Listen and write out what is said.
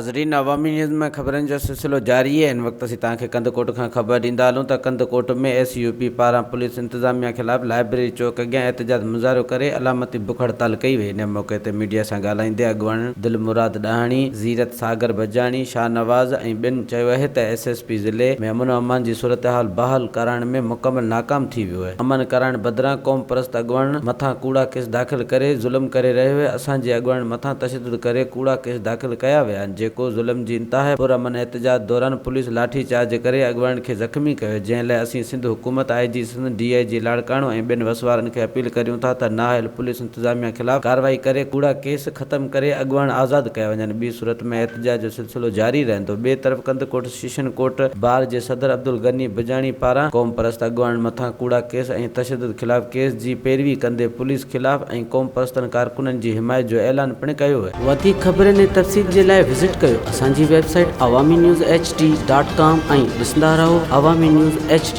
नाज़रीन, अवामी न्यूज़ में खबरन जो सिलसिलो जारी है। इन वक्त असीं तव्हांखे कंदकोट खां ख़बर ॾींदा हलूं त कंदकोट में SUP पारां पुलिस इंतज़ामिया ख़िलाफ़ लाइब्रेरी चौक अॻियां एहतजाज मुज़ाहरो करे अलामती बुख हड़ताल कई वई। इन मौक़े ते मीडिया सां ॻाल्हाईंदे अॻवान दिलमुराद ॾाहणी, ज़ीरत सागर बजाणी, शाहनवाज़ ऐं ॿियनि चयो आहे त SSP ज़िले में अमन अमान जी सूरत हाल बहाल करण में मुकमल नाकाम थी वियो आहे। अमन करण बदिरां क़ौम परस्त अॻवान मथां कूड़ा केस दाख़िल करे ज़ुल्म करे रहियो आहे। असांजे अॻवान मथां तशद्दुद करे कूड़ा केस दाख़िल कया विया आहिनि, जेको ज़ुल्म जी इंतहा पुरअमन एहतजाज दौरान पुलिस लाठी चार्ज करे अॻवान खे ज़ख़्मी कयो, जंहिं लाइ असीं सिंध हुकूमत, IG सिंध, DIG लाड़काणो ऐं ॿियनि वसवारनि खे अपील करियूं था त नाअहल पुलिस इंतज़ामिया ख़िलाफ़ कार्रवाई करे कूड़ा केस ख़त्म करे अॻवान आज़ाद कया वञनि। ॿी सूरत में एहतजाज जो सिलसिलो जारी रहंदो। ॿिए तरफ़ कंदकोट सेशन कोर्ट बार जे सदर अब्दुल गनी बजाणी पारां क़ौम परस्त अॻवान मथां कूड़ा केस ऐं तशद्दुद ख़िलाफ़ केस जी पैरवी कंदे पुलिस ख़िलाफ़ ऐं क़ौम परस्तनि कारकुननि जी हिमायत जो ऐलान पिणु कयो आहे। वधीक ख़बरनि ऐं तफ़सील जे लाइ विज़िट कयो असांजी वेबसाइट awamiNewsHD.com ऐं ॾिसंदा रहो अवामी न्यूज़ HD।